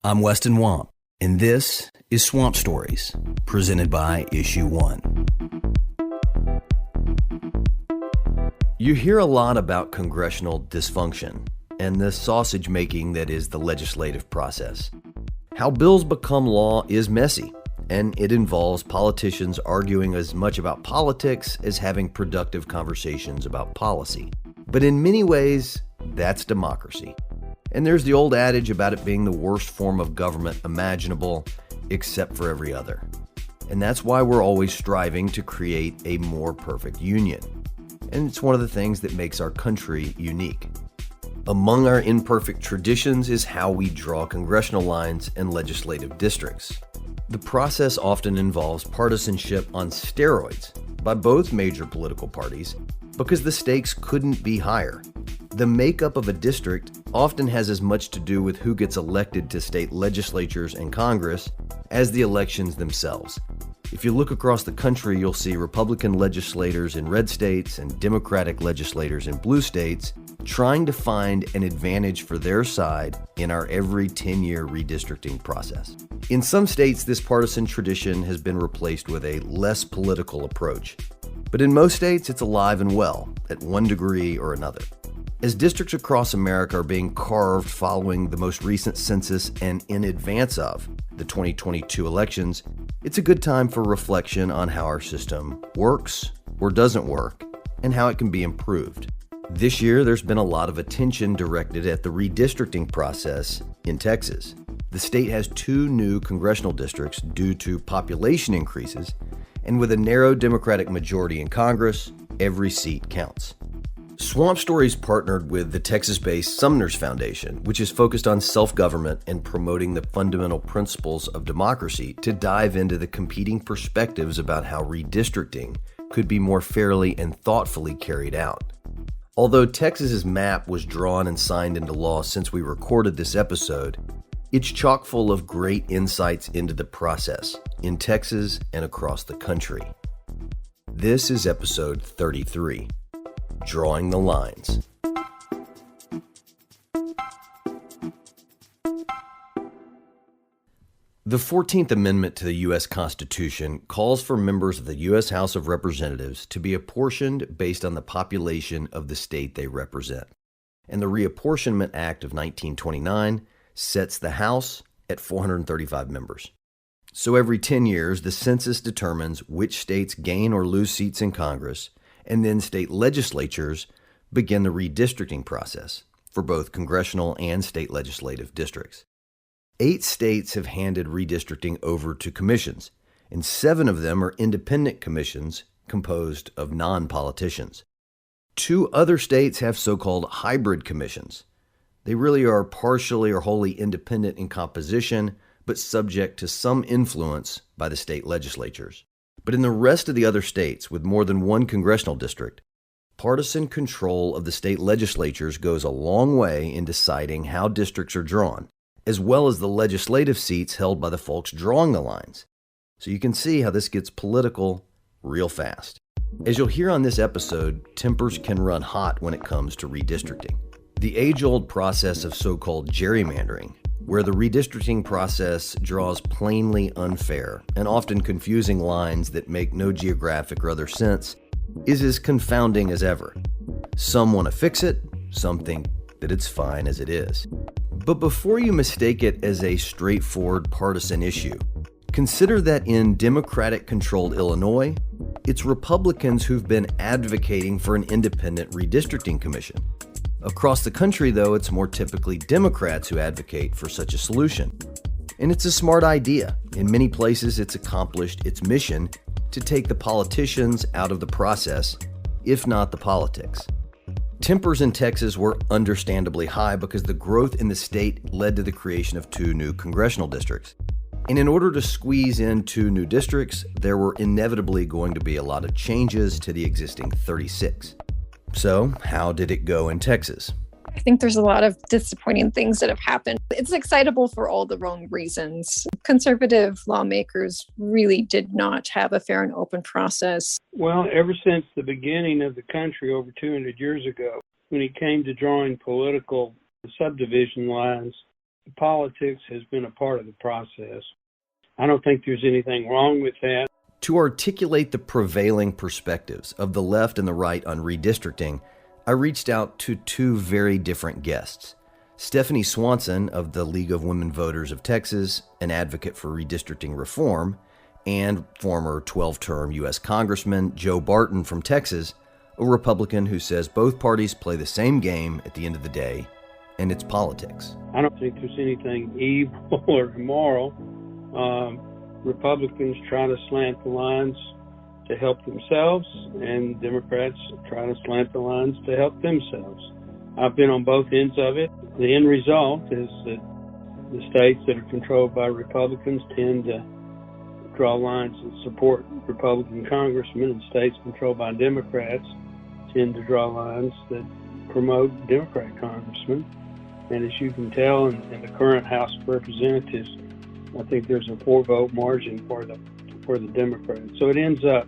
I'm Weston Wamp, and this is Swamp Stories, presented by Issue 1. You hear a lot about congressional dysfunction and the sausage making that is the legislative process. How bills become law is messy, and it involves politicians arguing as much about politics as having productive conversations about policy. But in many ways, that's democracy. And there's the old adage about it being the worst form of government imaginable, except for every other. And that's why we're always striving to create a more perfect union. And it's one of the things that makes our country unique. Among our imperfect traditions is how we draw congressional lines and legislative districts. The process often involves partisanship on steroids by both major political parties because the stakes couldn't be higher. The makeup of a district often has as much to do with who gets elected to state legislatures and Congress as the elections themselves. If you look across the country, you'll see Republican legislators in red states and Democratic legislators in blue states trying to find an advantage for their side in our every 10-year redistricting process. In some states, this partisan tradition has been replaced with a less political approach. But in most states, it's alive and well, at one degree or another. As districts across America are being carved following the most recent census and in advance of the 2022 elections, it's a good time for reflection on how our system works or doesn't work and how it can be improved. This year, there's been a lot of attention directed at the redistricting process in Texas. The state has 2 new congressional districts due to population increases, and with a narrow Democratic majority in Congress, every seat counts. Swamp Stories partnered with the Texas-based Sumners Foundation, which is focused on self-government and promoting the fundamental principles of democracy, to dive into the competing perspectives about how redistricting could be more fairly and thoughtfully carried out. Although Texas's map was drawn and signed into law since we recorded this episode, it's chock full of great insights into the process in Texas and across the country. This is episode 33. Drawing the Lines. The 14th Amendment to the U.S. Constitution calls for members of the U.S. House of Representatives to be apportioned based on the population of the state they represent. And the Reapportionment Act of 1929 sets the House at 435 members. So every 10 years, the census determines which states gain or lose seats in Congress, and then state legislatures begin the redistricting process for both congressional and state legislative districts. 8 states have handed redistricting over to commissions, and 7 of them are independent commissions composed of non-politicians. 2 other states have so-called hybrid commissions. They really are partially or wholly independent in composition, but subject to some influence by the state legislatures. But in the rest of the other states with more than one congressional district, partisan control of the state legislatures goes a long way in deciding how districts are drawn, as well as the legislative seats held by the folks drawing the lines. So you can see how this gets political real fast. As you'll hear on this episode, tempers can run hot when it comes to redistricting. The age-old process of so-called gerrymandering, where the redistricting process draws plainly unfair and often confusing lines that make no geographic or other sense, is as confounding as ever. Some want to fix it, some think that it's fine as it is. But before you mistake it as a straightforward partisan issue, consider that in Democratic-controlled Illinois, it's Republicans who've been advocating for an independent redistricting commission. Across the country, though, it's more typically Democrats who advocate for such a solution. And it's a smart idea. In many places, it's accomplished its mission to take the politicians out of the process, if not the politics. Tempers in Texas were understandably high because the growth in the state led to the creation of 2 new congressional districts. And in order to squeeze in 2 new districts, there were inevitably going to be a lot of changes to the existing 36. So, how did it go in Texas? I think there's a lot of disappointing things that have happened. It's excitable for all the wrong reasons. Conservative lawmakers really did not have a fair and open process. Well, ever since the beginning of the country over 200 years ago, when it came to drawing political subdivision lines, politics has been a part of the process. I don't think there's anything wrong with that. To articulate the prevailing perspectives of the left and the right on redistricting, I reached out to two very different guests. Stephanie Swanson of the League of Women Voters of Texas, an advocate for redistricting reform, and former 12-term U.S. Congressman Joe Barton from Texas, a Republican who says both parties play the same game at the end of the day, and it's politics. I don't think there's anything evil or immoral. Republicans try to slant the lines to help themselves, and Democrats try to slant the lines to help themselves. I've been on both ends of it. The end result is that the states that are controlled by Republicans tend to draw lines that support Republican congressmen, and states controlled by Democrats tend to draw lines that promote Democrat congressmen. And as you can tell in the current House of Representatives, I think there's a 4-vote margin for the Democrats. So it ends up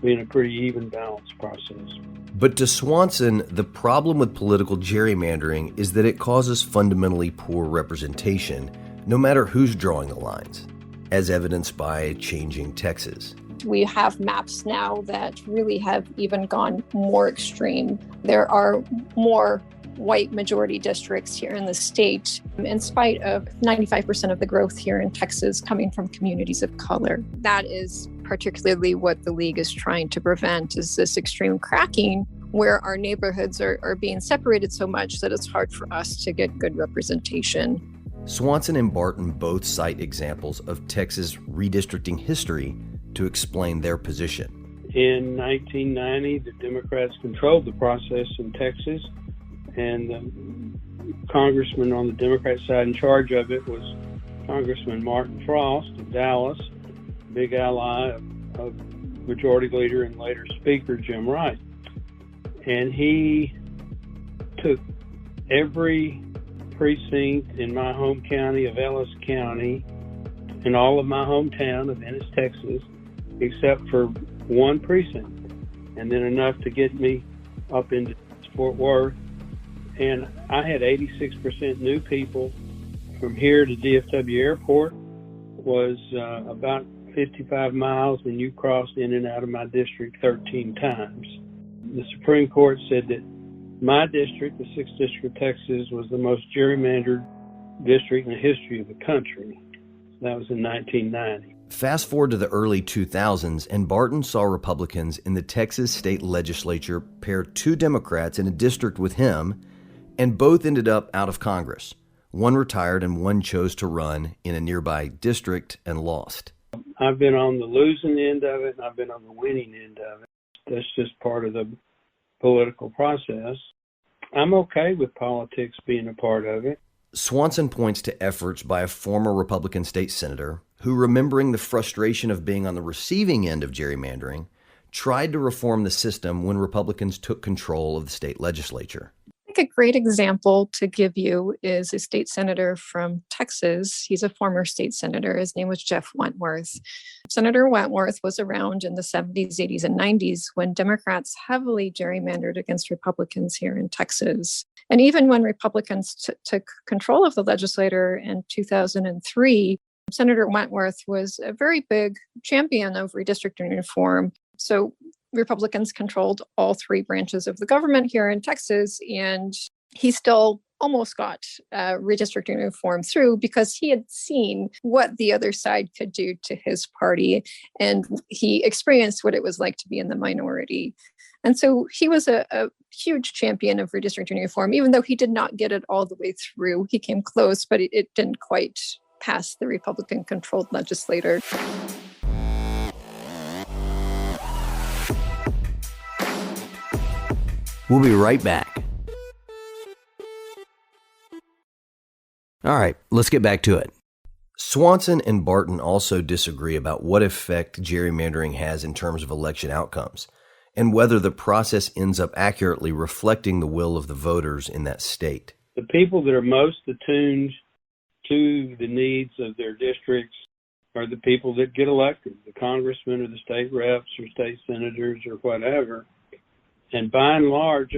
being a pretty even balanced process. But to Swanson, the problem with political gerrymandering is that it causes fundamentally poor representation, no matter who's drawing the lines, as evidenced by changing Texas. We have maps now that really have even gone more extreme. There are more white majority districts here in the state, in spite of 95% of the growth here in Texas coming from communities of color. That is particularly what the League is trying to prevent, is this extreme cracking where our neighborhoods are being separated so much that it's hard for us to get good representation. Swanson and Barton both cite examples of Texas redistricting history to explain their position. In 1990, the Democrats controlled the process in Texas, and the congressman on the Democrat side in charge of it was Congressman Martin Frost of Dallas, a big ally of Majority Leader and later Speaker Jim Wright. And he took every precinct in my home county of Ellis County and all of my hometown of Ennis, Texas, except for one precinct, and then enough to get me up into Fort Worth. And I had 86% new people from here to DFW Airport, was about 55 miles, and you crossed in and out of my district 13 times. The Supreme Court said that my district, the 6th District of Texas, was the most gerrymandered district in the history of the country. That was in 1990. Fast forward to the early 2000s, and Barton saw Republicans in the Texas state legislature pair two Democrats in a district with him, and both ended up out of Congress. One retired and one chose to run in a nearby district and lost. I've been on the losing end of it, and I've been on the winning end of it. That's just part of the political process. I'm okay with politics being a part of it. Swanson points to efforts by a former Republican state senator who, remembering the frustration of being on the receiving end of gerrymandering, tried to reform the system when Republicans took control of the state legislature. I think a great example to give you is a state senator from Texas. He's a former state senator. His name was Jeff Wentworth. Senator Wentworth was around in the 70s, 80s, and 90s when Democrats heavily gerrymandered against Republicans here in Texas. And even when Republicans took control of the legislature in 2003, Senator Wentworth was a very big champion of redistricting reform. So Republicans controlled all three branches of the government here in Texas, and he still almost got redistricting reform through because he had seen what the other side could do to his party, and he experienced what it was like to be in the minority. And so he was a huge champion of redistricting reform, even though he did not get it all the way through. He came close, but it didn't quite pass the Republican-controlled legislature. We'll be right back. All right, let's get back to it. Swanson and Barton also disagree about what effect gerrymandering has in terms of election outcomes and whether the process ends up accurately reflecting the will of the voters in that state. The people that are most attuned to the needs of their districts are the people that get elected, the congressmen or the state reps or state senators or whatever. And by and large,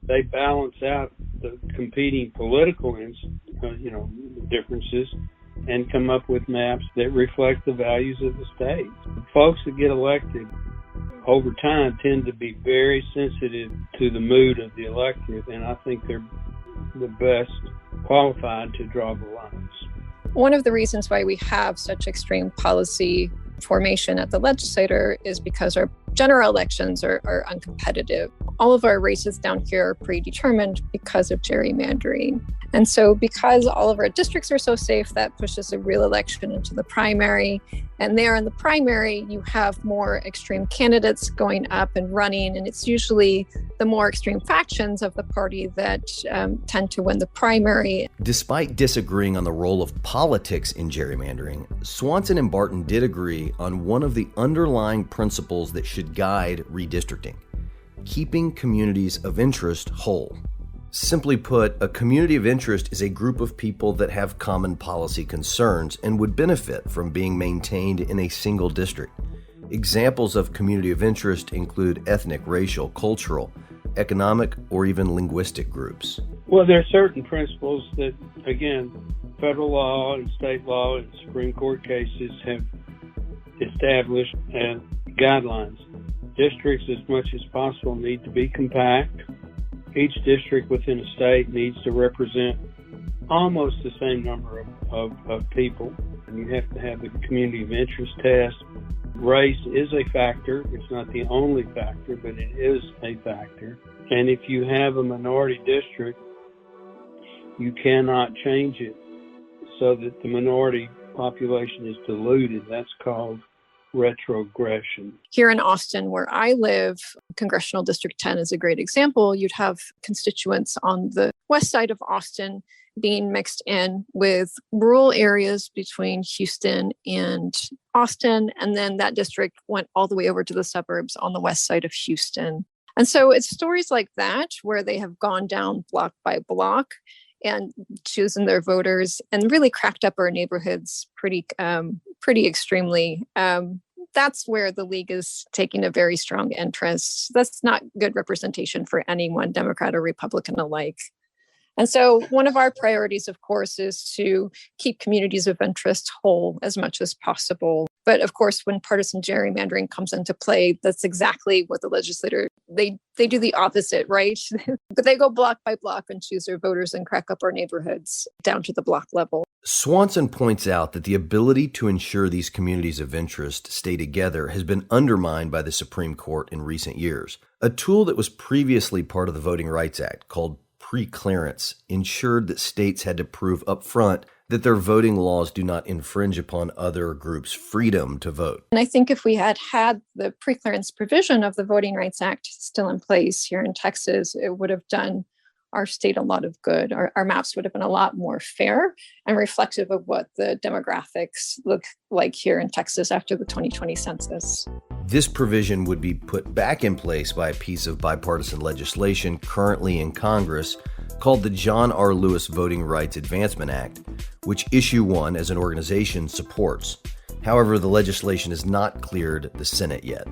They balance out the competing political differences and come up with maps that reflect the values of the state. Folks that get elected over time tend to be very sensitive to the mood of the electorate, and I think they're the best qualified to draw the lines. One of the reasons why we have such extreme policy formation at the legislature is because our general elections are uncompetitive. All of our races down here are predetermined because of gerrymandering. And so because all of our districts are so safe, that pushes a real election into the primary. And there in the primary, you have more extreme candidates going up and running. And it's usually the more extreme factions of the party that tend to win the primary. Despite disagreeing on the role of politics in gerrymandering, Swanson and Barton did agree on one of the underlying principles that should guide redistricting: keeping communities of interest whole. Simply put, a community of interest is a group of people that have common policy concerns and would benefit from being maintained in a single district. Examples of community of interest include ethnic, racial, cultural, economic, or even linguistic groups. Well, there are certain principles that, again, federal law and state law and Supreme Court cases have established as guidelines. Districts, as much as possible, need to be compact. Each district within a state needs to represent almost the same number of people. And you have to have the community of interest test. Race is a factor. It's not the only factor, but it is a factor. And if you have a minority district, you cannot change it so that the minority population is diluted. That's called retrogression. Here in Austin, where I live, Congressional District 10 is a great example. You'd have constituents on the west side of Austin being mixed in with rural areas between Houston and Austin. And then that district went all the way over to the suburbs on the west side of Houston. And so it's stories like that where they have gone down block by block and chosen their voters and really cracked up our neighborhoods pretty extremely. That's where the league is taking a very strong interest. That's not good representation for anyone, Democrat or Republican alike. And so one of our priorities, of course, is to keep communities of interest whole as much as possible. But of course, when partisan gerrymandering comes into play, that's exactly what the legislature, they do the opposite, right? But they go block by block and choose their voters and crack up our neighborhoods down to the block level. Swanson points out that the ability to ensure these communities of interest stay together has been undermined by the Supreme Court in recent years. A tool that was previously part of the Voting Rights Act, called preclearance, ensured that states had to prove up front that their voting laws do not infringe upon other groups' freedom to vote. And I think if we had had the preclearance provision of the Voting Rights Act still in place here in Texas, it would have done our state a lot of good. Our maps would have been a lot more fair and reflective of what the demographics look like here in Texas after the 2020 census. This provision would be put back in place by a piece of bipartisan legislation currently in Congress called the John R. Lewis Voting Rights Advancement Act, which Issue 1 as an organization supports. However, the legislation has not cleared the Senate yet.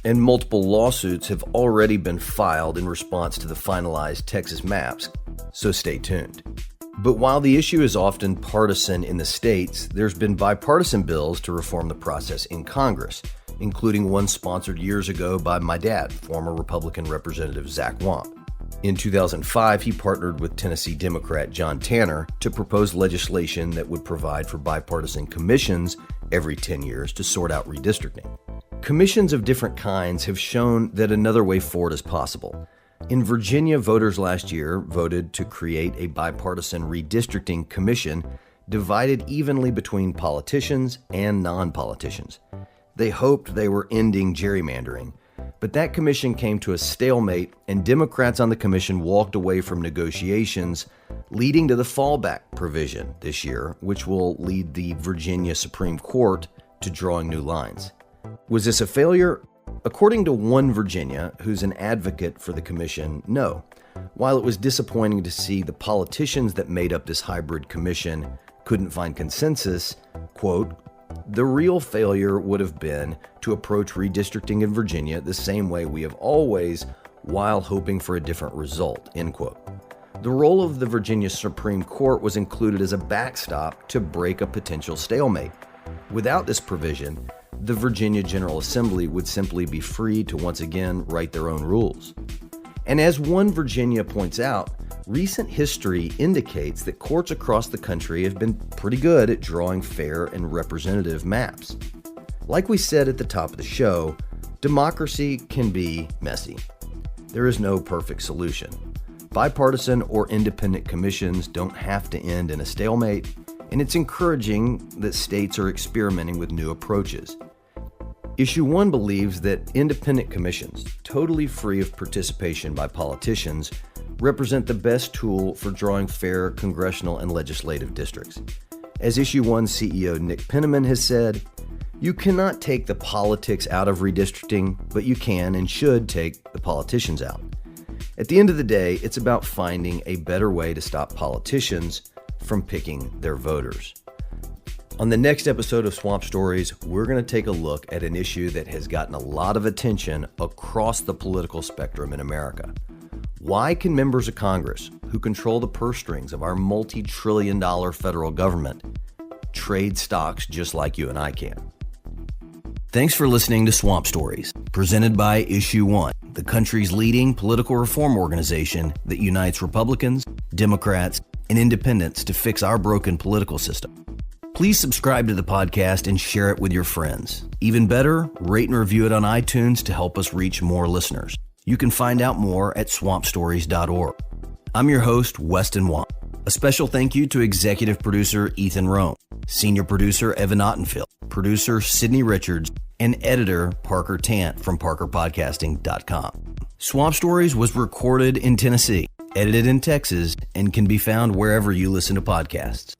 And multiple lawsuits have already been filed in response to the finalized Texas maps, so stay tuned. But while the issue is often partisan in the states, there's been bipartisan bills to reform the process in Congress, including one sponsored years ago by my dad, former Republican Representative Zach Wamp. In 2005, he partnered with Tennessee Democrat John Tanner to propose legislation that would provide for bipartisan commissions every 10 years to sort out redistricting. Commissions of different kinds have shown that another way forward is possible. In Virginia, voters last year voted to create a bipartisan redistricting commission divided evenly between politicians and non-politicians. They hoped they were ending gerrymandering, but that commission came to a stalemate and Democrats on the commission walked away from negotiations, leading to the fallback provision this year, which will lead the Virginia Supreme Court to drawing new lines. Was this a failure? According to One Virginia, who's an advocate for the commission, no. While it was disappointing to see the politicians that made up this hybrid commission couldn't find consensus, quote, the real failure would have been to approach redistricting in Virginia the same way we have always while hoping for a different result, end quote. The role of the Virginia Supreme Court was included as a backstop to break a potential stalemate. Without this provision, the Virginia General Assembly would simply be free to once again write their own rules. And as One Virginia points out, recent history indicates that courts across the country have been pretty good at drawing fair and representative maps. Like we said at the top of the show, democracy can be messy. There is no perfect solution. Bipartisan or independent commissions don't have to end in a stalemate, and it's encouraging that states are experimenting with new approaches. Issue 1 believes that independent commissions, totally free of participation by politicians, represent the best tool for drawing fair congressional and legislative districts. As Issue 1 CEO Nick Penniman has said, you cannot take the politics out of redistricting, but you can and should take the politicians out. At the end of the day, it's about finding a better way to stop politicians from picking their voters. On the next episode of Swamp Stories, we're going to take a look at an issue that has gotten a lot of attention across the political spectrum in America. Why can members of Congress, who control the purse strings of our multi-trillion-dollar federal government, trade stocks just like you and I can? Thanks for listening to Swamp Stories, presented by Issue 1, the country's leading political reform organization that unites Republicans, Democrats, and independents to fix our broken political system. Please subscribe to the podcast and share it with your friends. Even better, rate and review it on iTunes to help us reach more listeners. You can find out more at swampstories.org. I'm your host, Weston Wong. A special thank you to executive producer Ethan Rome, senior producer Evan Ottenfield, producer Sydney Richards, and editor Parker Tant from parkerpodcasting.com. Swamp Stories was recorded in Tennessee, edited in Texas, and can be found wherever you listen to podcasts.